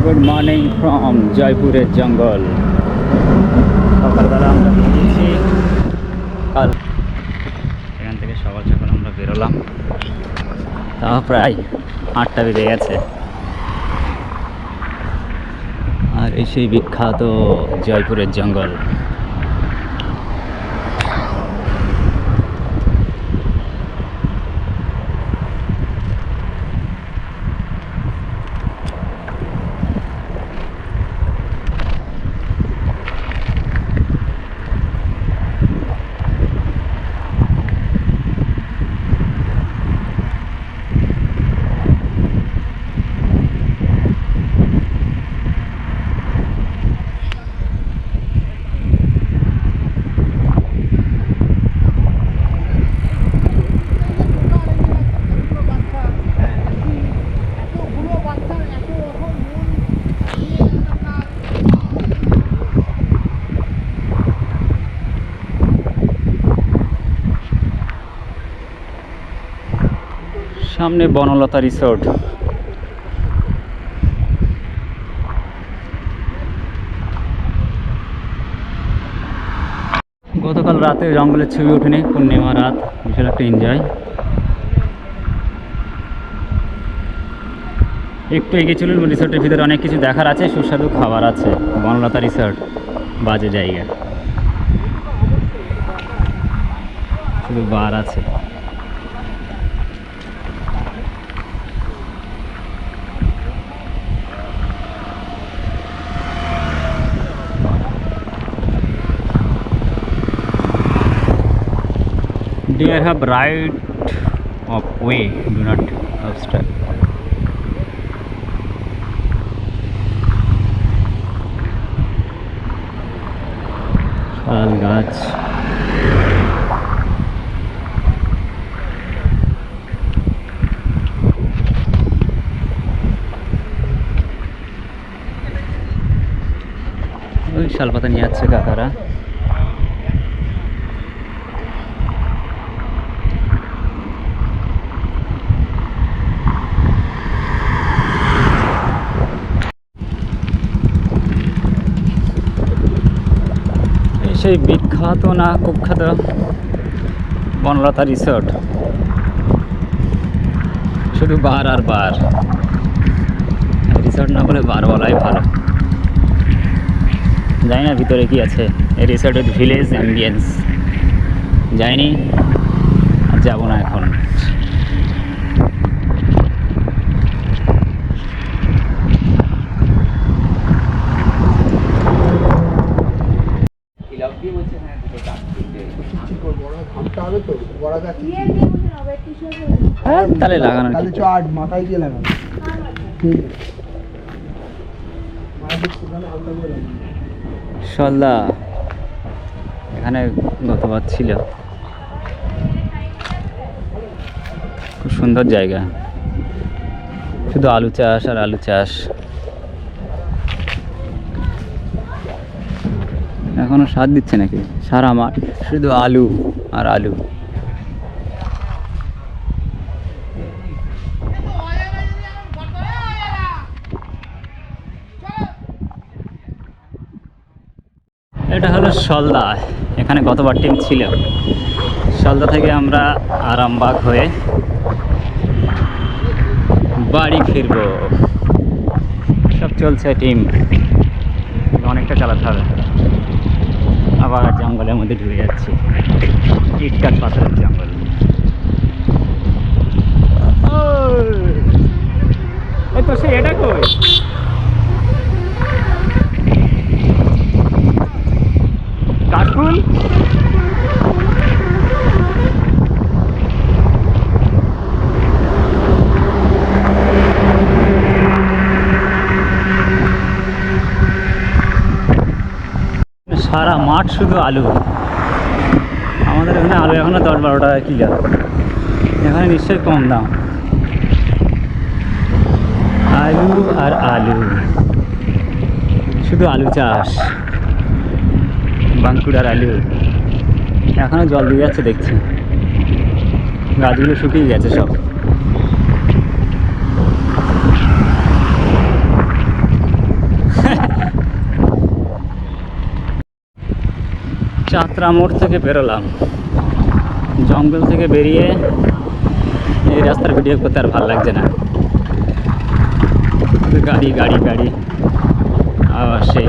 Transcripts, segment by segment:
Good morning from জয়পুরের জঙ্গল। সকালবেলা আমরা বেরিয়েছি, কাল এখান থেকে সকাল সকাল আমরা বেরোলাম, তাও প্রায় 8টা বেজে গেছে। আর এই সেই বিখ্যাত জয়পুরের জঙ্গল। সামনে বনলতা রিসোর্ট। গতকাল রাতে জঙ্গলের ছবি ওঠেনি, পূর্ণিমা রাত, বিশাল একটা এনজয়। একটু এগিয়ে চলুন, রিসোর্টের ভিতরে অনেক কিছু দেখার আছে, সুস্বাদু খাবার আছে। বনলতা রিসোর্ট বাজে জায়গা, শুধু বার আছে। Deer have right of way, do not obstruct. শাল গাছ, ওই শালপাতা নিয়ে যাচ্ছে কাকারা। সেই বিখ্যাত না কুখ্যাত বনলতা রিসোর্ট, শুধু বার আর বার। রিসোর্ট না বলে বার বলাই ভালো। জানি না ভিতরে কি আছে। এই রিসোর্টের ভিলেজ অ্যাম্বিয়েন্স যাইনি, আর যাবো না এখন। তাহলে লাগানো মাথায় দিয়ে লাগানো। সল্লা এখানে গতবার ছিল, খুব সুন্দর জায়গা, শুধু আলু চাষ আর আলু চাষ। এখনো সার দিচ্ছে নাকি? সারা মাঠ শুধু আলু আর আলু। এটা হলো সলদা, এখানে গতবার টিম ছিল। সলদা থেকে আমরা আরামবাগ হয়ে বাড়ি ফিরবো। সব চলছে টিম, অনেকটা চালাতে হবে। আবার জঙ্গলের মধ্যে ঢুকে যাচ্ছি, ইটকাট পাথরের জঙ্গল। এই তো সে এটা কই? কাঠফুল সারা মাঠ শুধু আলু। আমাদের এখানে আলু এখনো 10-12 টাকা কিলো, এখানে নিশ্চয়ই কম দাম। আলু আর আলু, শুধু আলু চাষ, বাঁকুড়ার আলু। এখনো জল দিয়ে যাচ্ছে দেখছি, গাছগুলো শুকিয়ে গেছে সব। যাত্রা মোড় থেকে বেরোলাম, জঙ্গল থেকে বেরিয়ে এই রাস্তার ভিডিও করতে আর ভালো লাগছে না। গাড়ি গাড়ি গাড়ি আবার সেই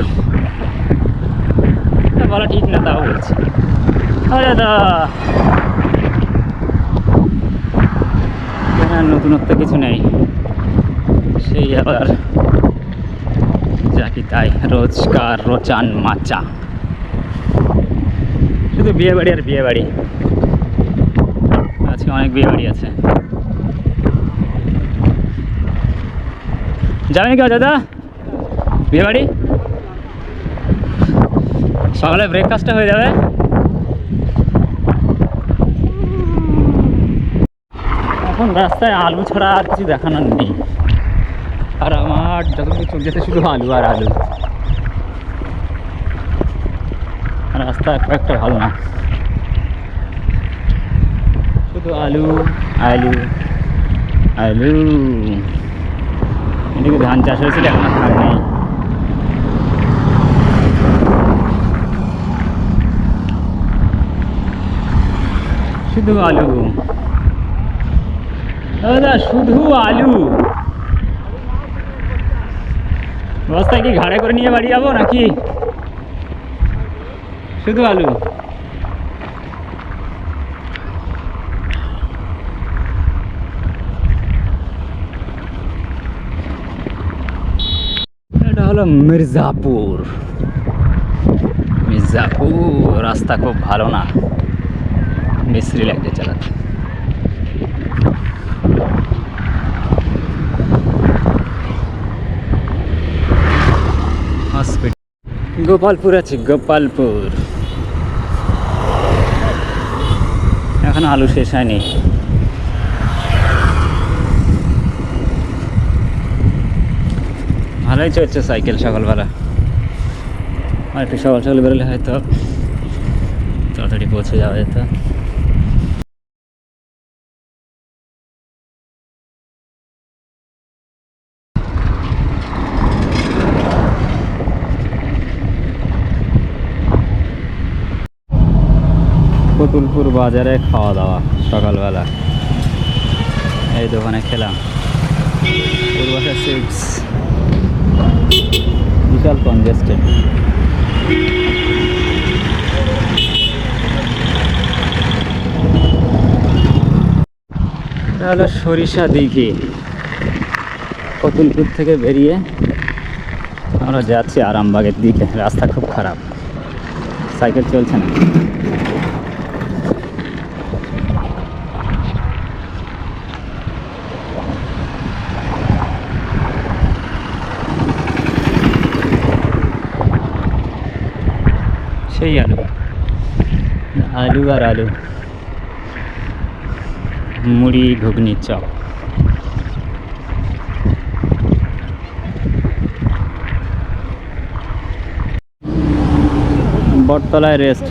বলা ঠিক না, তাও বলছি। আরে দাদা নতুনত্ব কিছু নেই, সেই আবার যা কি তাই, রোজকার রোচান মাচা, শুধু বিয়ে বাড়ি আর বিয়ে বাড়ি। আজকে অনেক বিয়ে বাড়ি আছে। যাবেন কি দাদা বিয়ে বাড়ি? সকালে ব্রেকফাস্টটা হয়ে যাবে। এখন রাস্তায় আলু ছাড়া আর কিছু দেখানোর নেই, আর আমার যতটুকু চোখ যেতে শুধু আলু আর আলু। রাস্তা খুব একটা ভালো না, শুধু আলু আলু আলু। এদিকে ধান চাষ হয়েছিল, এখন আর ধান নেই। শুধু আলু দাদা, শুধু আলু। বস্তায় কি ঘাড়ে করে নিয়ে বাড়ি যাবো নাকি? শুধু আলু। এটা হলো মির্জাপুর। মির্জাপুর রাস্তা খুব ভালো না, মিস্ত্রি লাগছে চালাতে। হসপিটাল গোপালপুর আছে, গোপালপুর। এখন আলু শেষ হয়নি। ভালোই চলছে সাইকেল সকালবেলা। আর একটু সকাল সকাল বেরোলে হয়তো তাড়াতাড়ি পৌঁছে যাওয়া যেত। কতুলপুর বাজারে খাওয়া দাওয়া সকালবেলা, এই দোকানে খেলাম পূর্বাশা সুইটস। বিশাল কনজেস্টেড। এটা হলো সরিষা দিঘি। কতুলপুর থেকে বেরিয়ে আমরা যাচ্ছি আরামবাগের দিকে। রাস্তা খুব খারাপ, সাইকেল চলছে না। সেই আলু আলু আর আলু, মুড়ি ঘুগনি চপ। বটতলায় রেস্ট।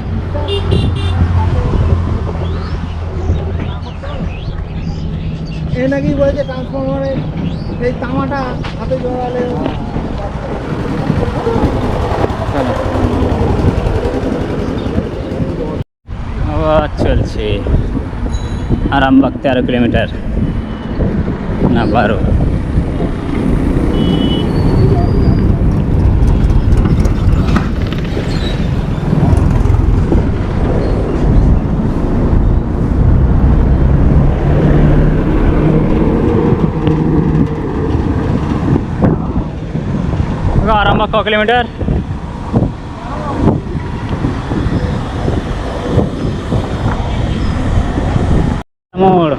এ নাকি বলছে ট্রান্সফরমারে এই তামাটা হাতে জড়ালে আবার চলছে আরামবাগ 13 কিলোমিটার না 12। आरामबाग 100 किलोमीटर। मोड़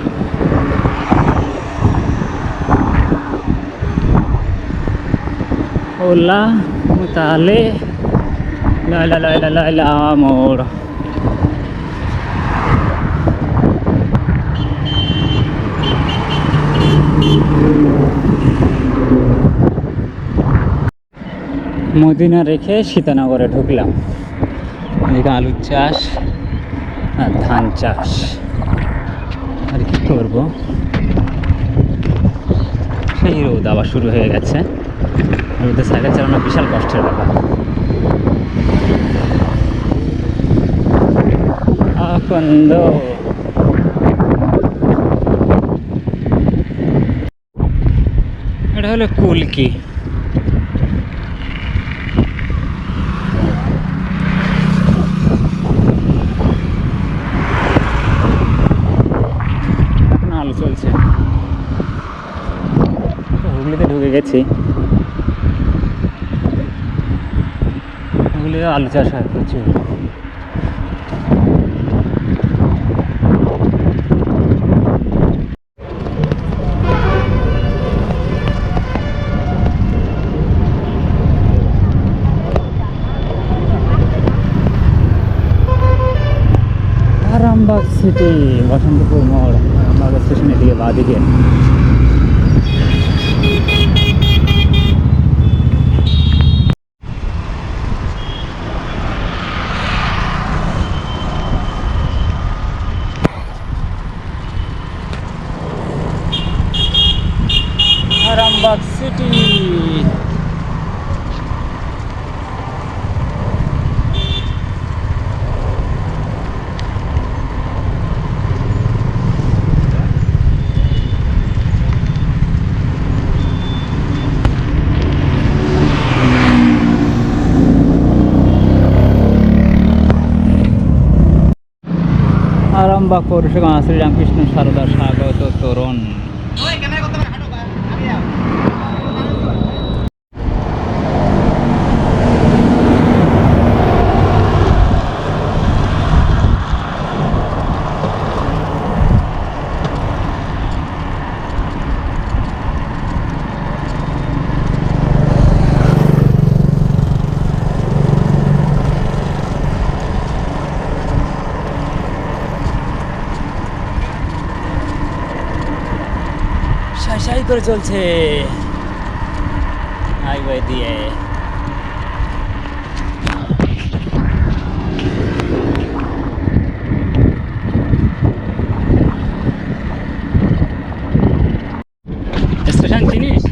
ओला मुताले ला ला ला ला ला ला मोड़। মদিনা রেখে সীতানগরে ঢুকলাম। এদিকে আলুর চাষ আর ধান চাষ। আর কি করবো, সেই রোদ আবার শুরু হয়ে গেছে। রোদে সাইকেল চালানো বিশাল কষ্টের ব্যাপার। কুন্দ। এটা হলো কুলকি। এখন আলু চলছে। হুগলিতে ঢুকে গেছি। হুগলিতে আলু চাষ হয় প্রচুর। আরামবাগ সিটি, বসন্তপুর মোড়, আরামবাগ স্টেশনের দিকে বাঁদিকে। আরামবাগ সিটি। আরামবাগ পৌরসভা শ্রীরামকৃষ্ণ সারদা স্বাগত তোরণ। সাই করে চলছে হাইওয়ে দিয়ে। স্টেশন চিনিস?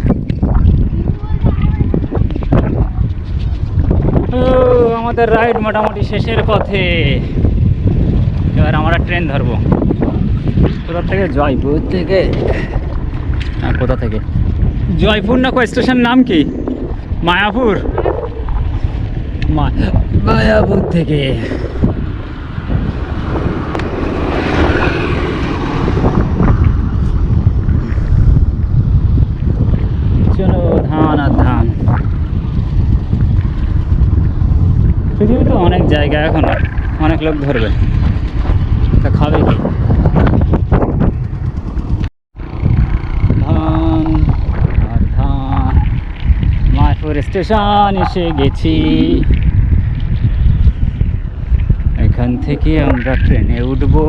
ও আমাদের রাইড মোটামুটি শেষের পথে। এবার আমরা ট্রেন ধরবো। কোথা থেকে? জয়পুর থেকে। কোথা থেকে? জয়পুর না? স্টেশন নাম কি? মায়াপুর। মায়াপুর থেকে চলো ধান আর ধান। পৃথিবীতে অনেক জায়গা, এখন অনেক লোক ধরবে, তা খাবে কি? মায়াপুর স্টেশন এসে গেছি। এখান থেকে আমরা ট্রেনে উঠবো।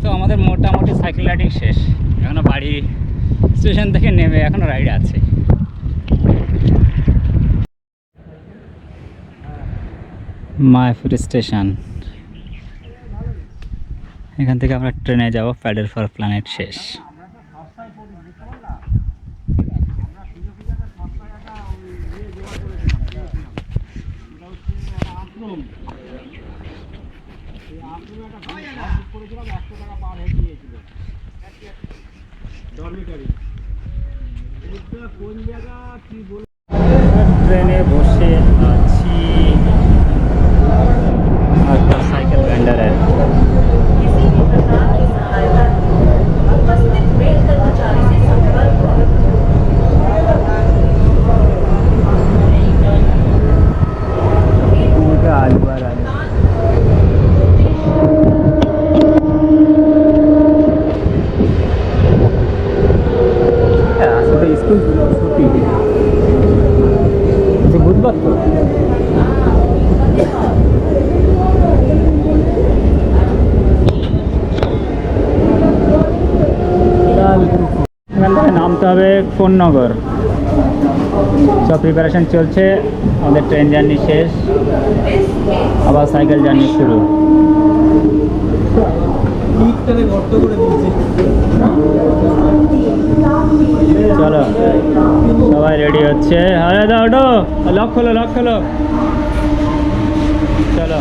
তো আমাদের মোটামুটি সাইকেল রাইডিং শেষ। এখনো বাড়ি স্টেশন থেকে নেমে এখনো রাইড আছে। মায়াপুর স্টেশন। এখান থেকে আমরা ট্রেনে যাব। প্যাডেল ফর প্ল্যানেট শেষ। ট্রেনে বসে আছি একটা সাইকেল ভেন্ডারের। স্কুল ছুটি বুধবার তো। এখান থেকে নামতে হবে কোন্নগর। সব প্রিপারেশন চলছে। আমাদের ট্রেন জার্নি শেষ, আবার সাইকেল জার্নি শুরু। গর্ত করে দিয়েছে। চলো সবাই রেডি হচ্ছে। আরে দাও ওটো, লক খোলো লক খোলো। চলো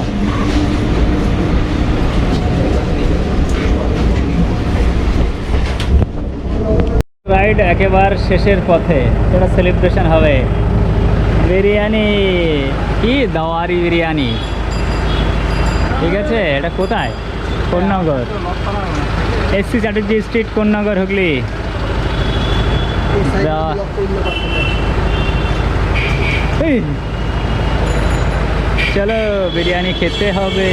রাইড একেবারে শেষের পথে, এটা সেলিব্রেশন হবে। বিরিয়ানি কি দাওয়ারি বিরিয়ানি, ঠিক আছে। এটা কোথায়? Konnagar, SC Chatterjee street, Konnagar, Hooghly. এই, চলো বিরিয়ানি খেতে হবে।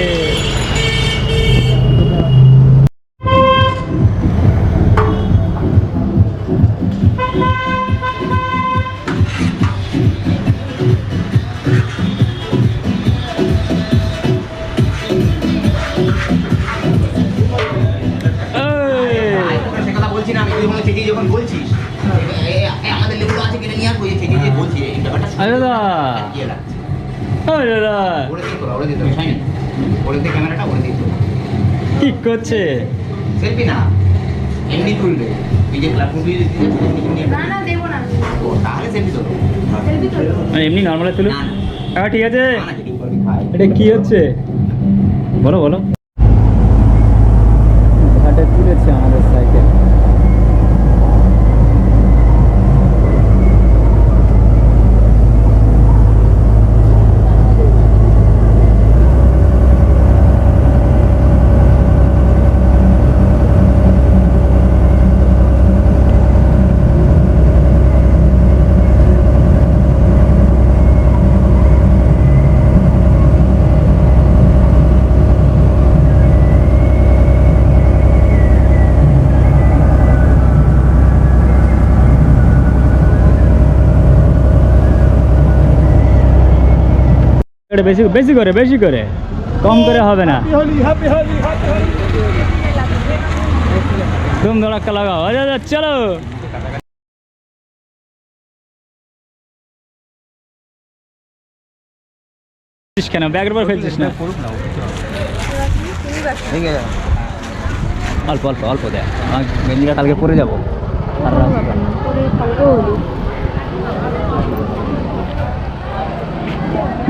সে কথা বলছি না আমি, তুই যখন চেঁচিয়ে যখন বলছিস আমাদের লেবু আছে কিনে নিয়ে আসবো, এই চেঁচিয়ে বলছি এই ব্যাপারটা আরে দাদা, কি লাগছে আরে দাদা ওরে দিয়ে তোরা, ওরে দিয়ে তোরা সাইন, ওরে দিয়ে ক্যামেরাটা ওরে দিয়ে তোরা কি করছে? সেলফি না এমনি তুলবে, এই যে ক্লাব মুভি না না দেবো না, ও তাহলে সেলফি তোলো সেলফি তোলো। মানে এমনি নর্মালে তুলো। না, না। হ্যাঁ ঠিক আছে। না, না, যদি বলি খাই। এটা কি হচ্ছে বলো বলো। ঘাটে তুলেছে আমাদের সাইকেল। এটা বেশি বেশি করে, বেশি করে, কম করে হবে না। তুম ধড়াক্কা লাগাও। আচ্ছা আচ্ছা চলো। কেন ব্যাগের উপর ফেলছিস না? অল্প অল্প অল্প দেয়, আমার গেঞ্জিটা কালকে পরে যাবো।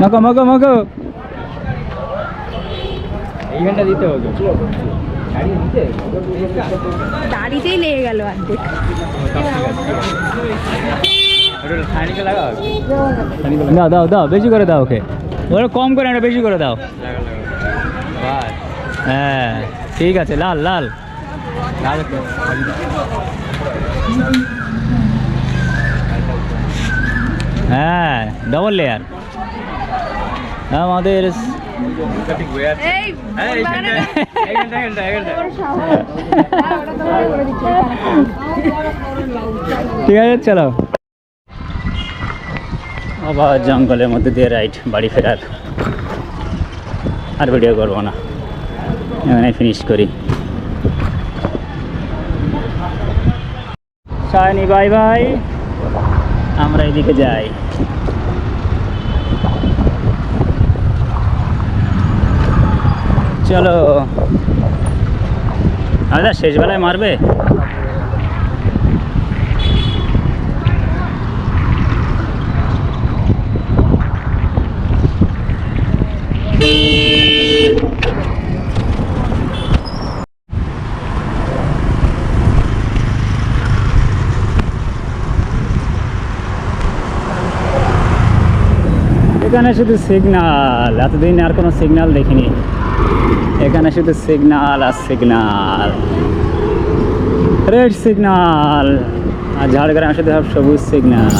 মাখো মাখো মাখো, এইখানটা দিতে হবে। দাড়িতেই লেগে গেল অর্ধেক। দাও দাও দাও, বেশি করে দাও ওকে। ওরা কম করে না, বেশি করে দাও। হ্যাঁ ঠিক আছে। লাল লাল লাল, হ্যাঁ ডবল লেয়ার। আমাদের এই ঠিক আছে চলো। আবার জঙ্গলের মধ্যে দিয়ে রাইড বাড়ি ফেরার। আর ভিডিও করবো না, এখানে ফিনিশ করি। সায়নি বাই বাই, আমরা এদিকে যাই। চলো। আচ্ছা শেষ বেলায় মারবে। এখানে শুধু সিগনাল, এতদিন আর কোনো সিগনাল দেখিনি। এখানে শুধু সিগনাল আর সিগনাল, রেড সিগনাল, আর ঝাড়গ্রামে শুধু সব সবুজ সিগনাল।